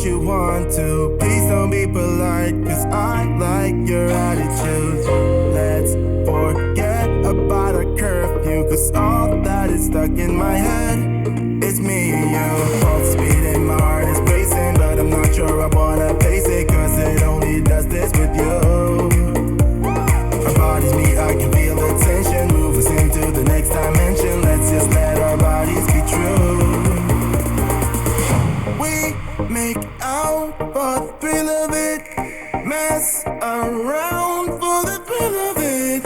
you want to. Please don't be polite, cause I like your attitude. Let's forget about a curfew, cause all that is stuck in my head is me and you. Full speed and my heart is racing, but I'm not sure I wanna pace it, cause it only does this with you. Our bodies meet, I can feel the tension, move us into the next dimension. Let's just let our bodies be true. We make out for the thrill of it, mess around for the thrill of it.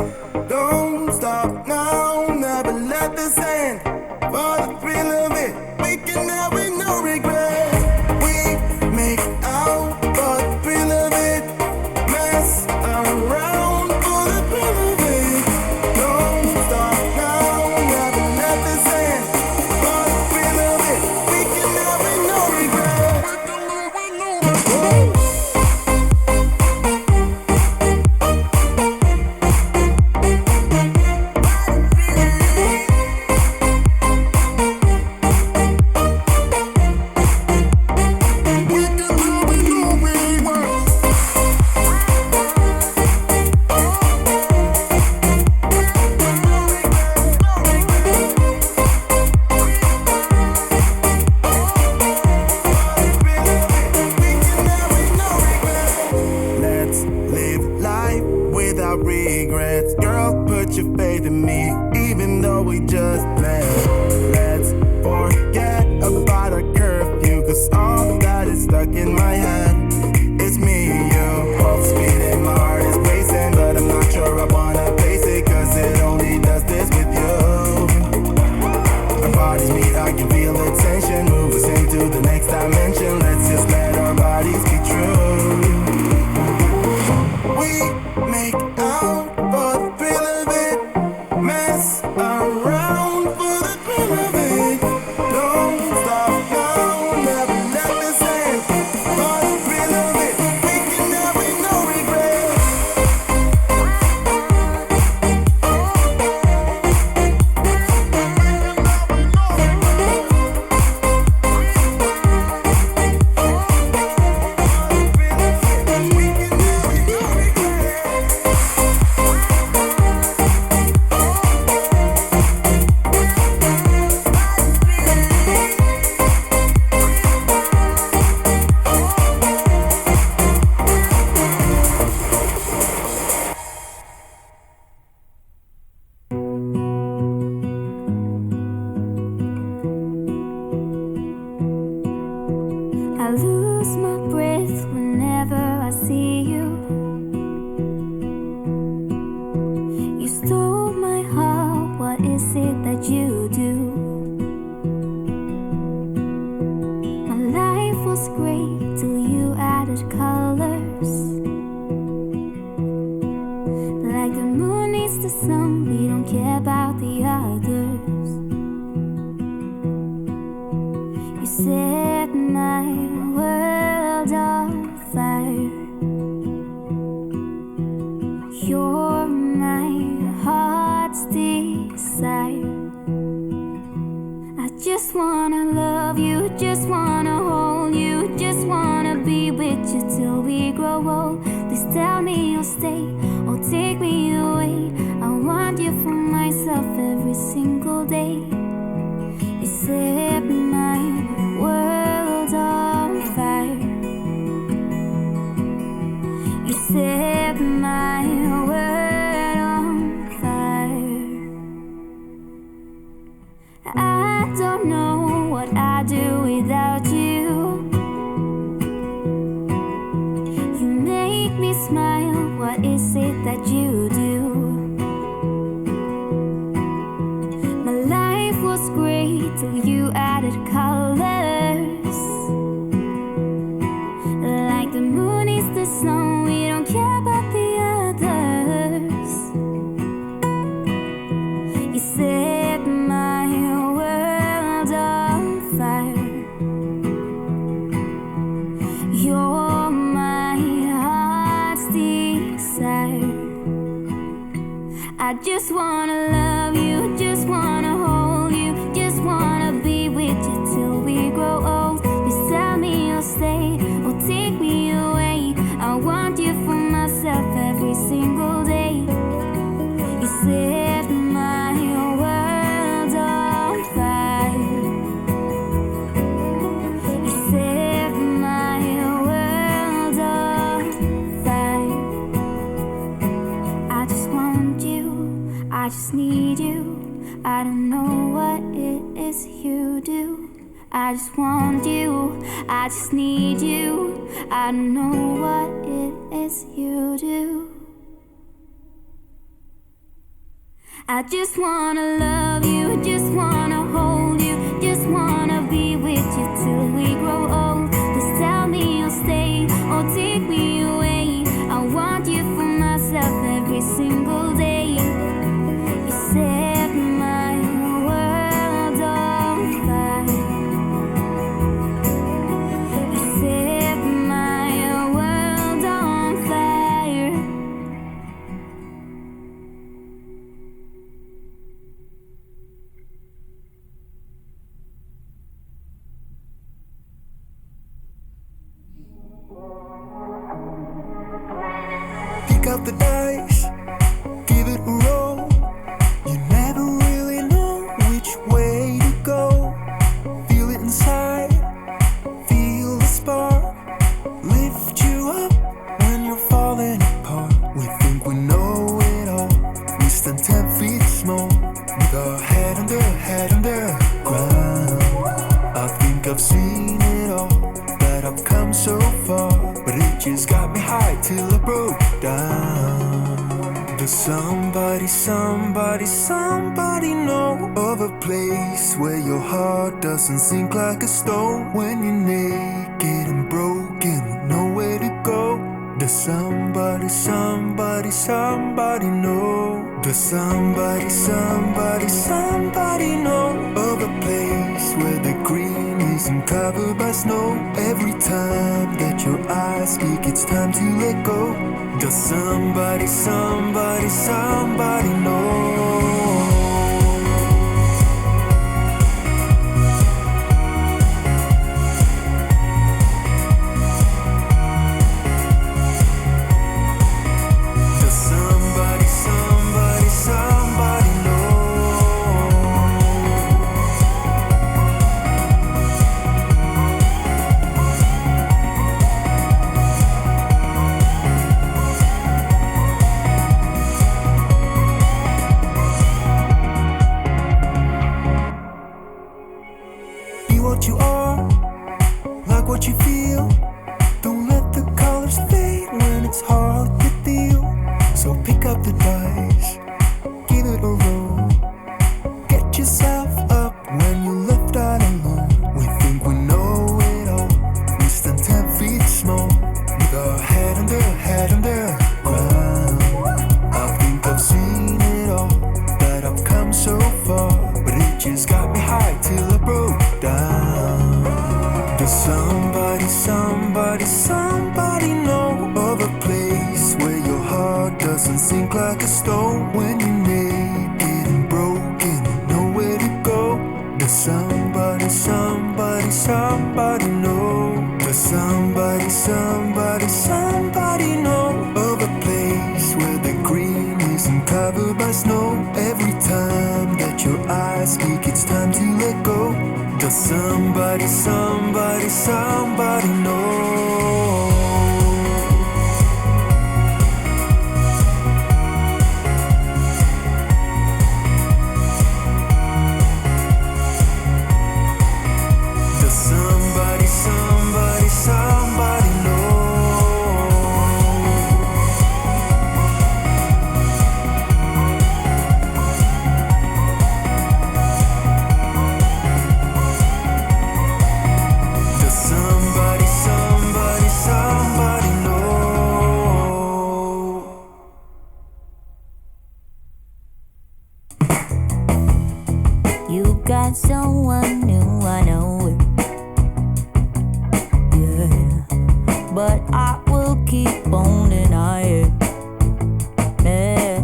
Don't stop now, never let this end. For the thrill of it, we can have it, no regret. We make out for the thrill of it, mess around for the thrill of it. Don't stop now, never let this end. For the thrill of it, we can have it, no regret. Let's live life without regrets. Girl, put your faith in me, even though we just met. Let's forget about a curfew, cause all that is stuck in my head is me and you. Full speed and my heart is racing, but I'm not sure I wanna pace it, cause it only does this with you. Our bodies meet, I can feel the tension, move us into the next dimension. Let's just let our bodies be true. We make out for the thrill of it, mess around for the thrill of it. Don't stop now, never let this end. For the thrill of it, we can have it, no regret. I lose my breath whenever I see you. You stole my heart, what is it that you do? My life was great till you added colors. Like the moon needs the sun, we don't care about the others. You set my world on fire. You're my heart's desire. I just wanna love you, just wanna hold you, just wanna be with you till we grow old. Please tell me you'll stay or take me away. I want you for myself every single day. You set my world on fire. You set my world on fire. I don't know what I'd do without you. You make me smile, what is it that you do? My life was great till you added colors. Like the moon is the snow, we don't care about the others. You set my world on fire. You're my heart's desire. I just wanna love you, just wanna hold you, just wanna be with you till we grow old. Please tell me you'll stay I just want you, I just need you. I don't know what it is you do. I just wanna love you, just wanna hold you, just wanna be with you till we grow old. Just tell me you'll stay or take me away. I want you for myself every single day. You set my world on fire. You set my world on fire. Pick up the dice, give it a roll. You never really know which way to go. Feel it inside, feel the spark. Lift you up when you're falling apart. We think we know it all. We stand 10 feet small, with our head under ground. I think I've seen it all, that I've come so far. But it just got me high till I broke down. Does somebody know of a place where your heart doesn't sink like a stone? When you're naked and broken with nowhere to go. Does somebody know? Does somebody know of a place where the green isn't covered by snow? Every time that your eyes speak, it's time to let go. Does somebody know? What you are, like what you feel. Don't let the colors fade when it's hard to deal. So pick up the dice, give it a roll. Get yourself up when you left out alone. We think we know it all. We stand 10 feet small, with our head under ground. I think I've seen it all, that I've come so far. But it just got me high till I broke down. Does somebody know of a place where your heart doesn't sink like a stone? When you're naked and broken and nowhere to go. Does somebody know? Does somebody know of a place where the green isn't covered by snow? Every time that your eyes speak, it's time to let go. Does somebody know? Does somebody know? Does somebody know? You got someone new, I know it. Yeah, but I will keep on denying it. Yeah.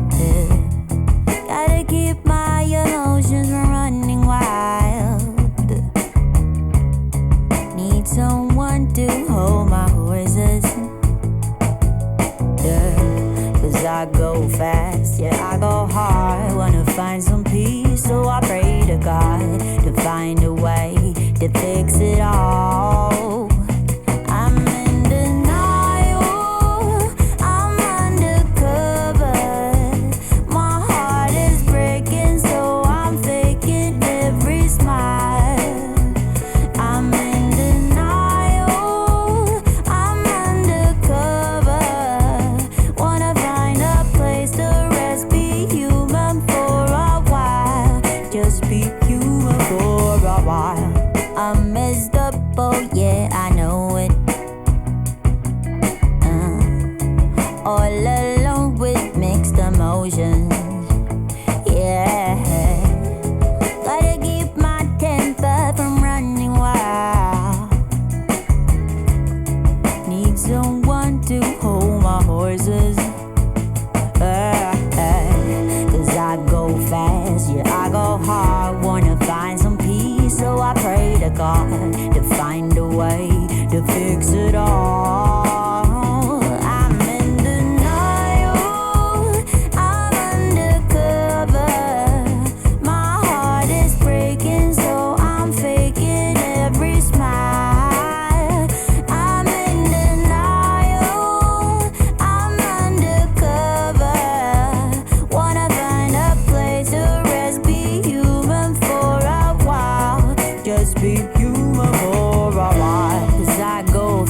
Gotta keep my emotions from running wild. Need someone to hold my horses. Yeah, 'cause I go fast, yeah, I go hard. Wanna find some peace, so I pray to God to find a way to fix it all. I'm in denial, I'm undercover. My heart is breaking, so I'm faking every smile. I'm oh yeah, I know it. All alone with mixed emotions. Yeah, gotta keep my temper from running wild. Need someone to hold my horses. Cause I go fast, yeah, I go hard. Wanna find some peace, so I pray to God to find a way to fix it all. I'm in denial, I'm undercover. My heart is breaking, so I'm faking every smile. I'm in denial, I'm undercover. Wanna find a place to rest, be human for a while. Just be human for a while. Cause I go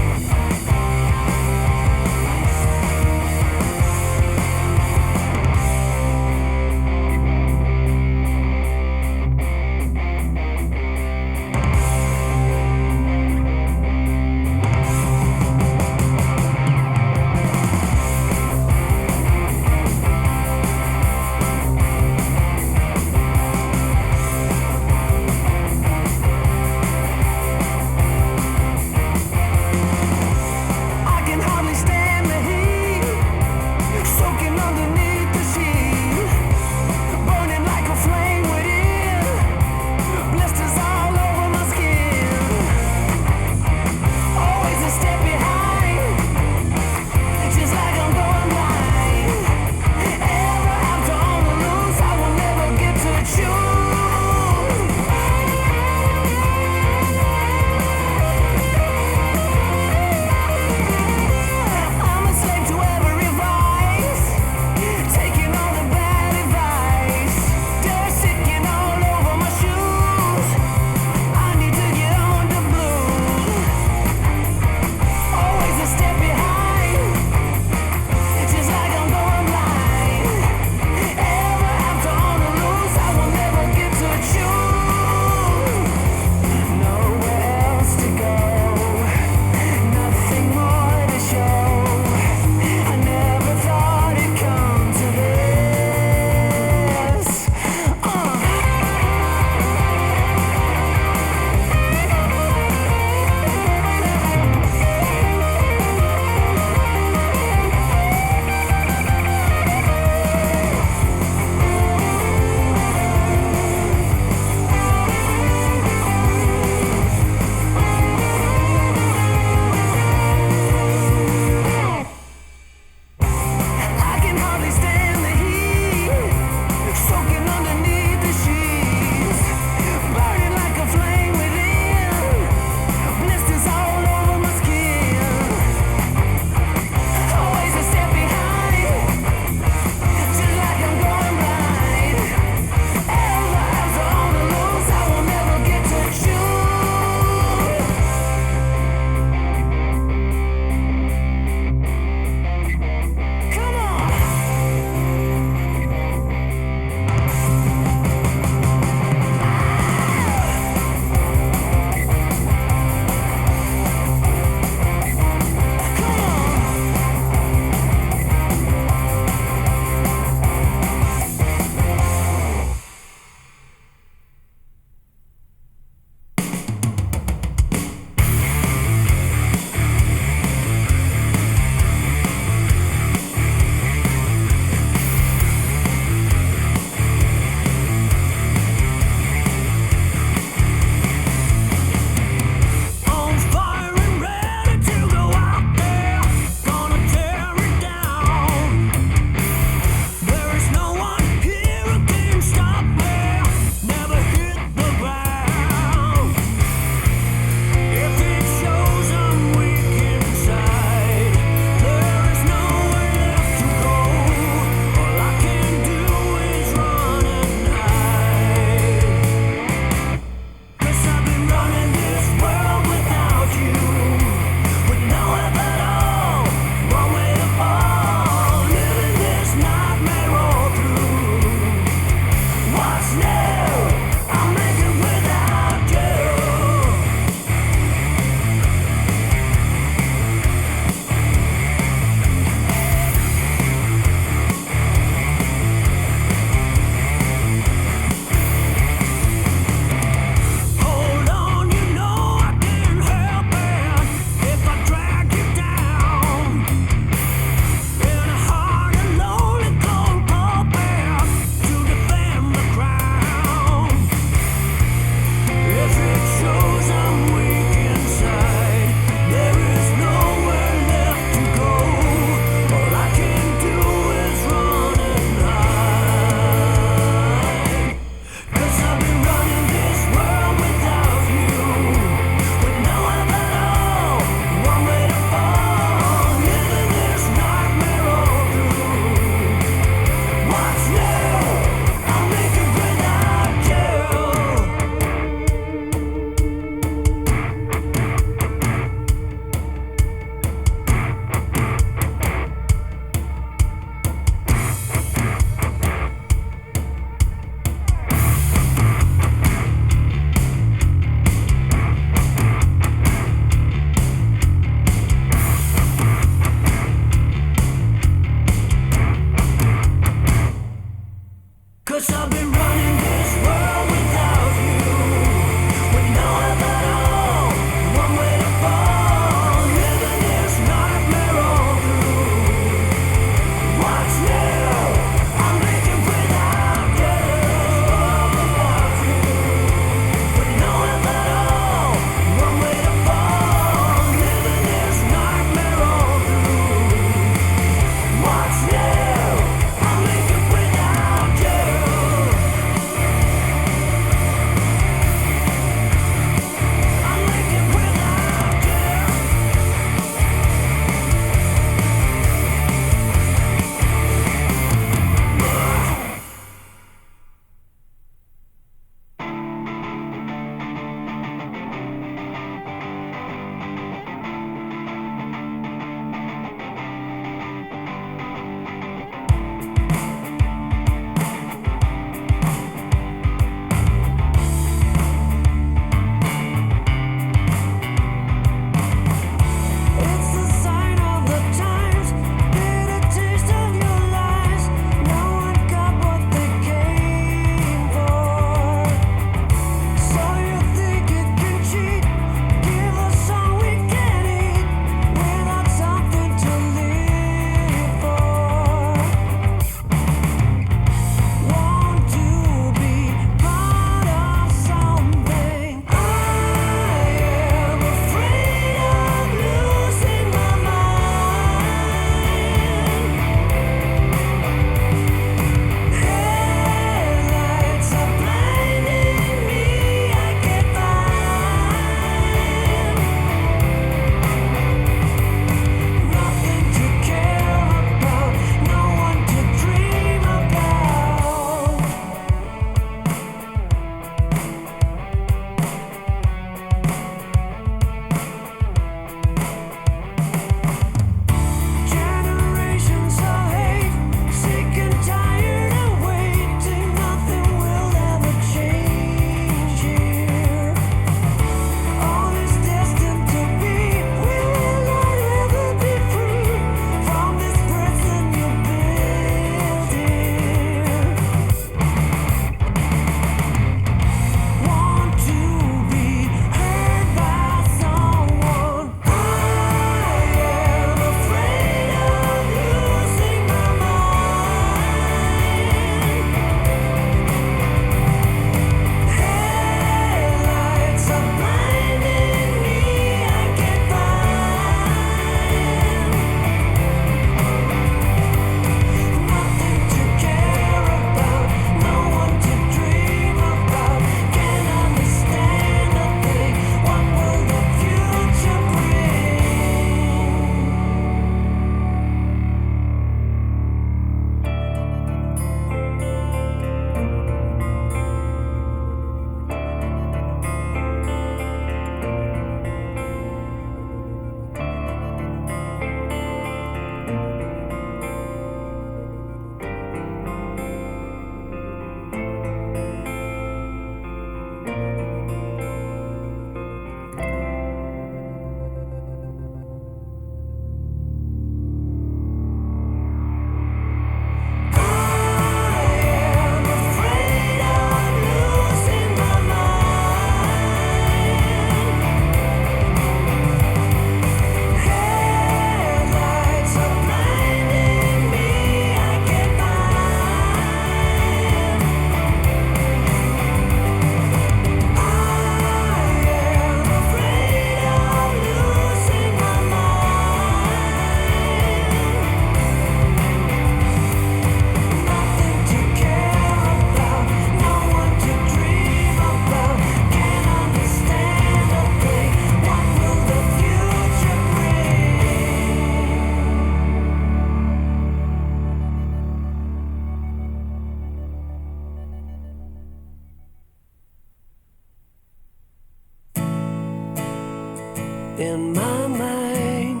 In my mind,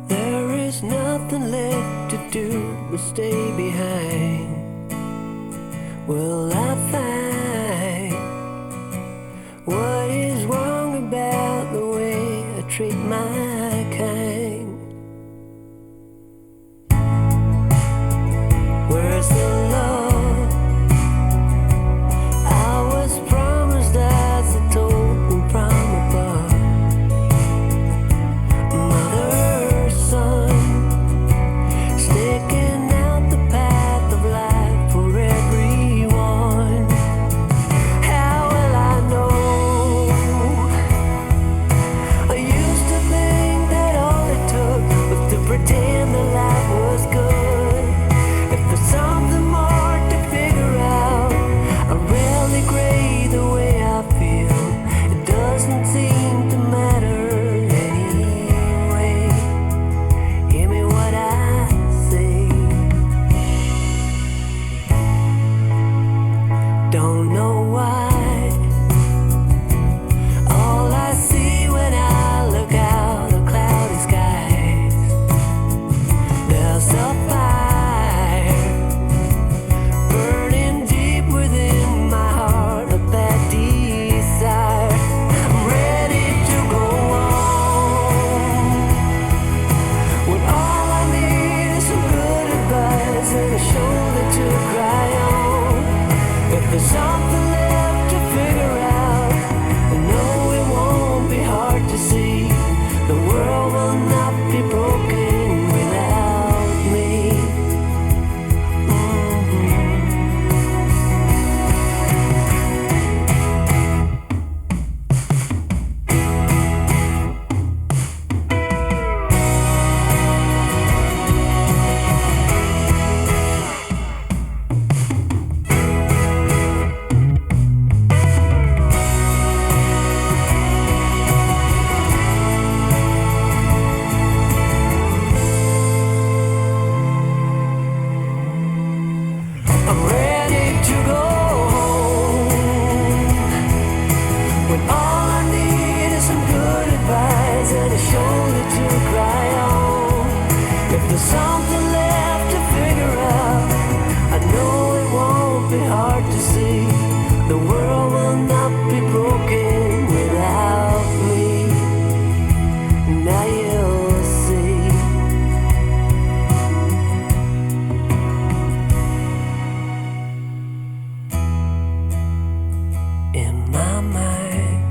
there is nothing left to do but stay behind. Will I find what is wrong about the way I treat my kind? Where's the love I was promised as a token from above? Mother, son, sticking out the path of life for everyone. How will I know? I used to think that all it took was to pretend that life was good. If there's something more to figure out, I rarely grade the way I feel. It doesn't seem to matter anyway. Hear me what I say. Don't know why. All I see when I look out are cloudy skies. There's a fire burning deep within my heart, a bad desire. I'm ready to go on. When all I need is some good advice and a shoulder to cry on. If there's something left to figure out, I know it won't be hard to see. The world will not be broken without me. I'm ready to go home. When all I need is some good advice and a shoulder to cry on. If there's something left to figure out, I know it won't be hard to see. The world will not be broken without me. Now you'll see. In my mind,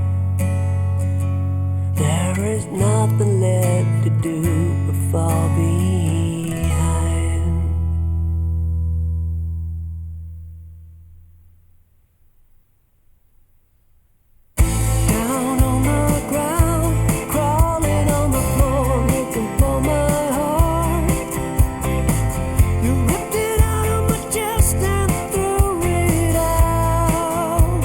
there is nothing left to do but fall behind. Down on the ground, crawling on the floor, looking for my heart. You ripped it out of my chest and threw it out.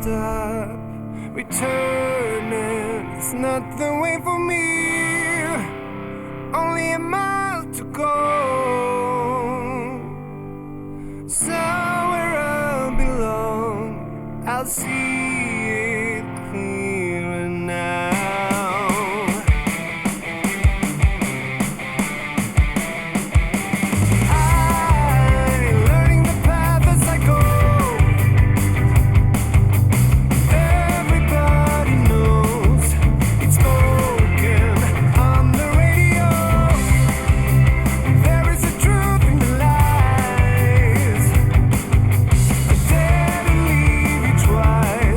stop returning. It's not the way for me. Only a mile to go. Somewhere I belong. I'll see it clearer now. Twice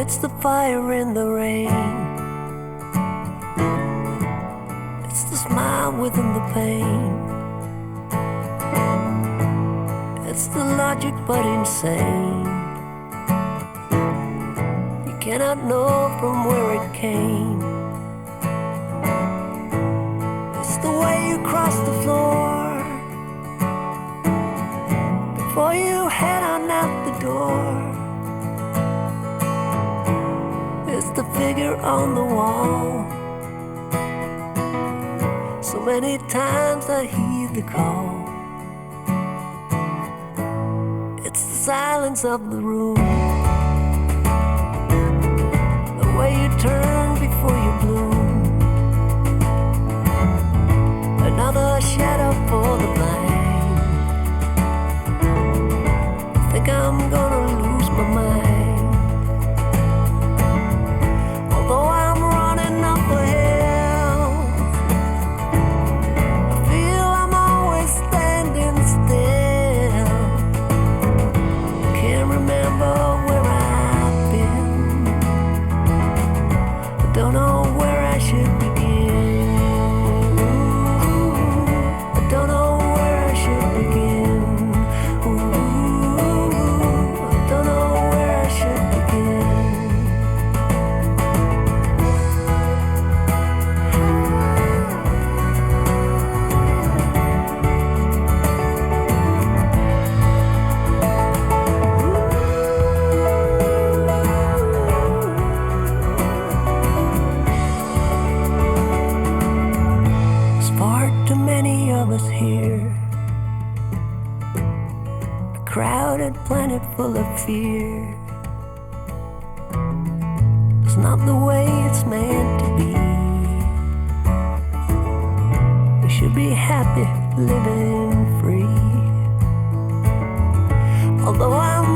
It's the fire in the rain. It's the smile within the pain. It's the logic but insane. You cannot know from where it came. It's the way you cross the floor before you head on out the door. It's the figure on the wall. So many times I heed the call. It's the silence of the room, the way you turn before you bloom. Another shadow for the blind. I think I'm gonna lose my mind. Although I'm running up a hill, I feel I'm always standing still. Can't remember where I've been. I don't know where I should begin. I don't know where I should begin. I don't know where I should begin. There's far too many of us here, a crowded planet full of fear. It's not the way it's meant to be. We should be happy living free. Although I'm